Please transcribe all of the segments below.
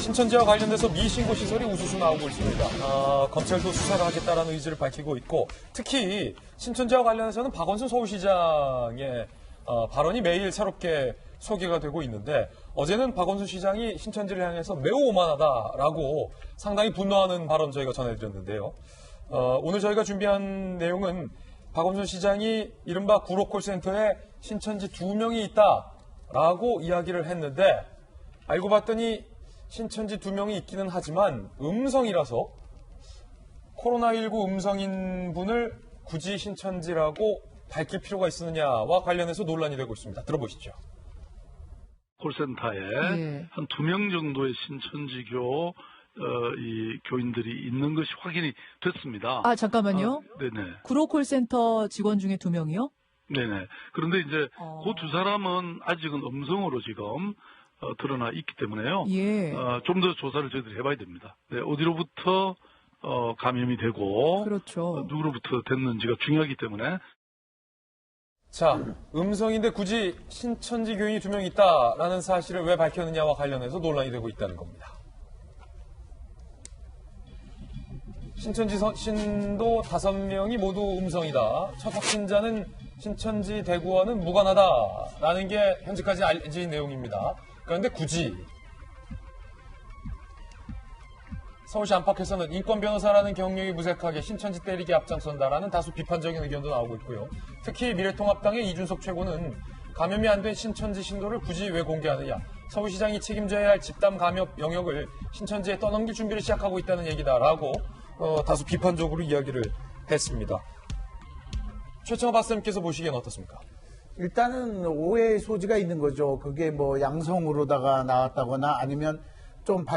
신천지와 관련돼서 미신고 시설이 우수수 나오고 있습니다. 검찰도 수사를 하겠다라는 의지를 밝히고 있고, 특히 신천지와 관련해서는 박원순 서울시장의 발언이 매일 새롭게 소개가 되고 있는데, 어제는 박원순 시장이 신천지를 향해서 매우 오만하다라고 상당히 분노하는 발언 저희가 전해드렸는데요. 오늘 저희가 준비한 내용은 박원순 시장이 이른바 구로콜센터에 신천지 2명이 있다라고 이야기를 했는데, 알고 봤더니 신천지 2명이 있기는 하지만 음성이라서 코로나19 음성인 분을 굳이 신천지라고 밝힐 필요가 있느냐와 관련해서 논란이 되고 있습니다. 들어보시죠. 콜센터에 한 2명 정도의 신천지교 이 교인들이 있는 것이 확인이 됐습니다. 아, 잠깐만요. 네네. 구로콜센터 직원 중에 2명이요? 네네. 그런데 이제 그 두 사람은 아직은 음성으로 지금 드러나 있기 때문에요. 예. 좀 더 조사를 저희들이 해봐야 됩니다. 네, 어디로부터 감염이 되고, 그렇죠. 누구로부터 됐는지가 중요하기 때문에. 자, 음성인데 굳이 신천지 교인이 2명 있다라는 사실을 왜 밝혔느냐와 관련해서 논란이 되고 있다는 겁니다. 신천지 신도 5명이 모두 음성이다. 첫 확진자는 신천지 대구와는 무관하다라는 게 현재까지 알려진 내용입니다. 그런데 굳이 서울시 안팎에서는 인권 변호사라는 경력이 무색하게 신천지 때리기 앞장선다라는 다수 비판적인 의견도 나오고 있고요. 특히 미래통합당의 이준석 최고는 감염이 안 된 신천지 신도를 굳이 왜 공개하느냐. 서울시장이 책임져야 할 집단 감염 영역을 신천지에 떠넘길 준비를 시작하고 있다는 얘기다라고 다소 비판적으로 이야기를 했습니다. 최청화 박사님께서 보시기엔 어떻습니까? 일단은 오해의 소지가 있는 거죠. 그게 뭐 양성으로다가 나왔다거나 아니면 좀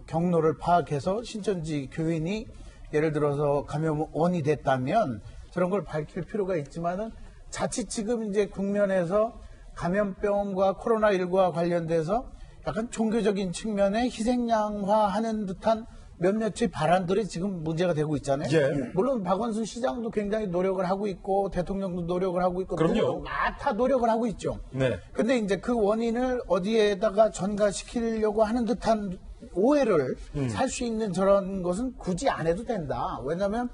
경로를 파악해서 신천지 교인이 예를 들어서 감염원이 됐다면 저런 걸 밝힐 필요가 있지만은 자칫 지금 이제 국면에서 감염병과 코로나19와 관련돼서 약간 종교적인 측면에 희생양화하는 듯한 몇몇의 발언들이 지금 문제가 되고 있잖아요. 예. 물론 박원순 시장도 굉장히 노력을 하고 있고 대통령도 노력을 하고 있고 그럼요. 다 노력을 하고 있죠. 네. 근데 이제 그 원인을 어디에다가 전가시키려고 하는 듯한 오해를 살 수 있는 저런 것은 굳이 안 해도 된다. 왜냐하면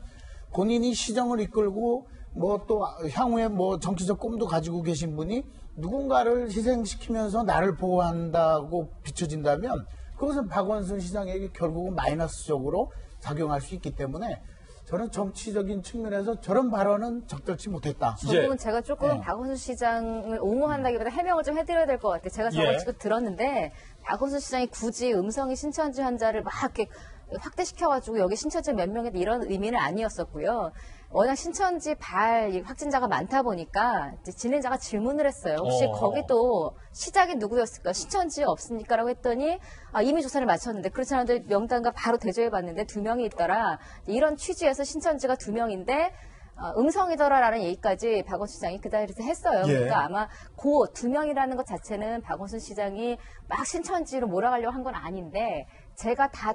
본인이 시정을 이끌고 뭐 또 향후에 뭐 정치적 꿈도 가지고 계신 분이 누군가를 희생시키면서 나를 보호한다고 비춰진다면 그것은 박원순 시장에게 결국은 마이너스적으로 작용할 수 있기 때문에 저는 정치적인 측면에서 저런 발언은 적절치 못했다. 저 부분 제가 조금 박원순 시장을 옹호한다기보다 해명을 좀 해드려야 될 것 같아요. 제가 저걸 지금 들었는데 박원순 시장이 굳이 음성이 신천지 환자를 막 이렇게 확대시켜가지고 여기 신천지 몇 명이다 이런 의미는 아니었었고요. 워낙 신천지 확진자가 많다 보니까 이제 진행자가 질문을 했어요. 혹시 거기도 시작이 누구였을까? 신천지 없습니까? 라고 했더니 이미 조사를 마쳤는데 그렇지 않은데 명단과 바로 대조해봤는데 2명이 있더라. 이런 취지에서 신천지가 2명인데 음성이더라라는 얘기까지 박원순 시장이 그 자리에서 했어요. 예. 그러니까 아마 그 2명이라는 것 자체는 박원순 시장이 막 신천지로 몰아가려고 한 건 아닌데 제가 다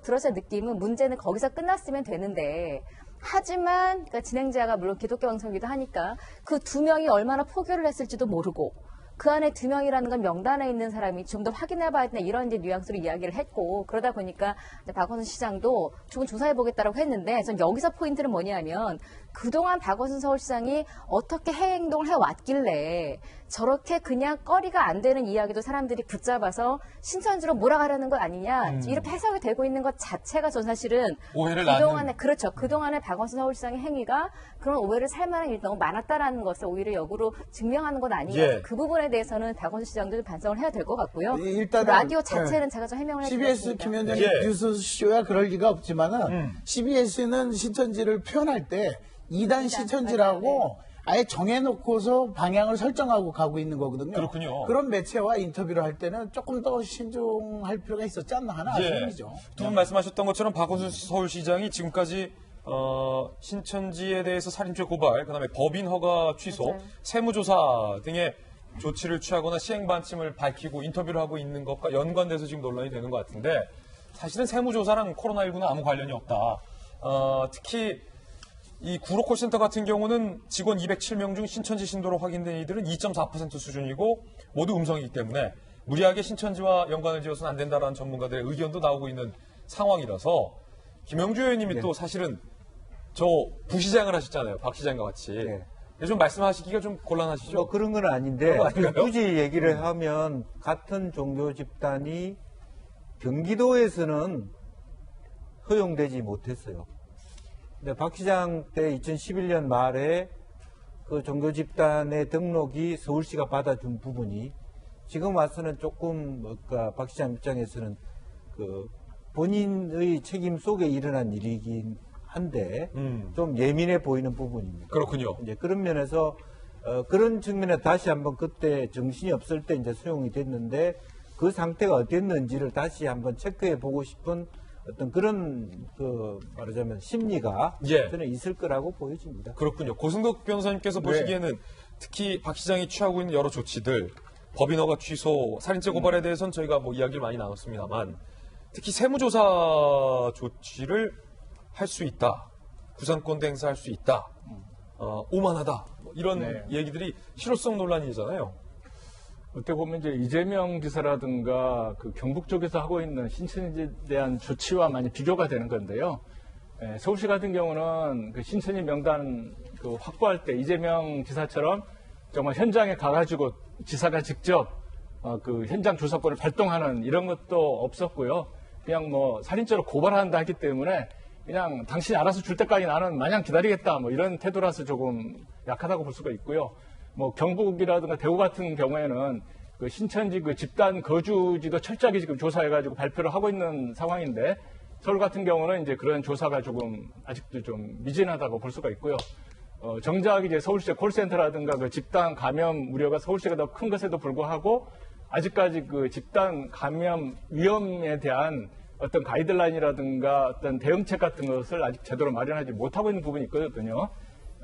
들어서 느낌은 문제는 거기서 끝났으면 되는데 하지만 그러니까 진행자가 물론 기독교 방송이기도 하니까 그 2명이 얼마나 포교를 했을지도 모르고 그 안에 2명이라는 건 명단에 있는 사람이 좀 더 확인해봐야 된다 이런 이제 뉘앙스로 이야기를 했고 그러다 보니까 박원순 시장도 조금 조사해보겠다라고 했는데 전 여기서 포인트는 뭐냐면 그동안 박원순 서울시장이 어떻게 행동을 해왔길래 저렇게 그냥 꺼리가 안 되는 이야기도 사람들이 붙잡아서 신천지로 몰아가려는 것 아니냐 이렇게 해석이 되고 있는 것 자체가 전 사실은 오해를 그동안에 그렇죠. 그동안에 박원순 서울시장의 행위가 그런 오해를 살 만한 일이 너무 많았다라는 것을 오히려 역으로 증명하는 건 아닌가. 예. 그 부분에 대해서는 박원순 시장도 반성을 해야 될 것 같고요. 일단 라디오 자체는 제가 좀 해명을 CBS 해드리겠습니다. 김현정의 뉴스쇼야 그럴 리가 없지만은 CBS는 신천지를 표현할 때 2단 신천지라고 아예 정해놓고서 방향을 설정하고 가고 있는 거거든요. 그렇군요. 그런 매체와 인터뷰를 할 때는 조금 더 신중할 필요가 있었지 않나 하는 아쉬움이죠. 두 분 말씀하셨던 것처럼 박원순 서울시장이 지금까지 신천지에 대해서 살인죄 고발, 그다음에 법인 허가 취소, 맞아요. 세무조사 등의 조치를 취하거나 시행 방침을 밝히고 인터뷰를 하고 있는 것과 연관돼서 지금 논란이 되는 것 같은데 사실은 세무조사랑 코로나19는 아무 관련이 없다. 특히 이 구로콜센터 같은 경우는 직원 207명 중 신천지 신도로 확인된 이들은 2.4% 수준이고 모두 음성이기 때문에 무리하게 신천지와 연관을 지어서는 안 된다라는 전문가들의 의견도 나오고 있는 상황이라서 김영주 의원님이 또 사실은 저 부시장을 하셨잖아요. 박 시장과 같이. 네. 좀 말씀하시기가 좀 곤란하시죠? 뭐 그런 건 아닌데 그런 거 아닌가요? 굳이 얘기를 하면 같은 종교 집단이 경기도에서는 허용되지 못했어요. 근데 박 시장 때 2011년 말에 그 종교 집단의 등록이 서울시가 받아준 부분이 지금 와서는 조금 뭔가 박 시장 입장에서는 그 본인의 책임 속에 일어난 일이긴 한데 좀 예민해 보이는 부분입니다. 그렇군요. 이제 그런 면에서 그런 측면에 다시 한번 그때 정신이 없을 때 이제 수용이 됐는데 그 상태가 어땠는지를 다시 한번 체크해 보고 싶은 어떤 그런 그 말하자면 심리가 예. 저는 있을 거라고 보여집니다. 그렇군요. 고승덕 변호사님께서 보시기에는 특히 박 시장이 취하고 있는 여러 조치들, 법인허가 취소, 살인죄 고발에 대해서는 저희가 뭐 이야기를 많이 나눴습니다만 특히 세무조사 조치를 할 수 있다. 구상권도 행사할 수 있다. 오만하다. 뭐 이런 네. 얘기들이 실효성 논란이잖아요. 어떻게 보면 이제 이재명 지사라든가 그 경북 쪽에서 하고 있는 신천지에 대한 조치와 많이 비교가 되는 건데요. 서울시 같은 경우는 그 신천지 명단 그 확보할 때 이재명 지사처럼 정말 현장에 가가지고 지사가 직접 그 현장 조사권을 발동하는 이런 것도 없었고요. 그냥 뭐 살인죄로 고발한다 했기 때문에 그냥 당신이 알아서 줄 때까지 나는 마냥 기다리겠다 뭐 이런 태도라서 조금 약하다고 볼 수가 있고요. 뭐 경북이라든가 대구 같은 경우에는 그 신천지 그 집단 거주지도 철저하게 지금 조사해가지고 발표를 하고 있는 상황인데 서울 같은 경우는 이제 그런 조사가 조금 아직도 좀 미진하다고 볼 수가 있고요. 정작 이제 서울시의 콜센터라든가 그 집단 감염 우려가 서울시가 더 큰 것에도 불구하고 아직까지 그 집단 감염 위험에 대한 어떤 가이드라인이라든가 어떤 대응책 같은 것을 아직 제대로 마련하지 못하고 있는 부분이 있거든요.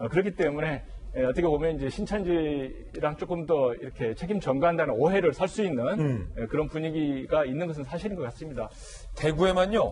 그렇기 때문에 어떻게 보면 이제 신천지랑 조금 더 이렇게 책임 전가한다는 오해를 살 수 있는 그런 분위기가 있는 것은 사실인 것 같습니다. 대구에만요.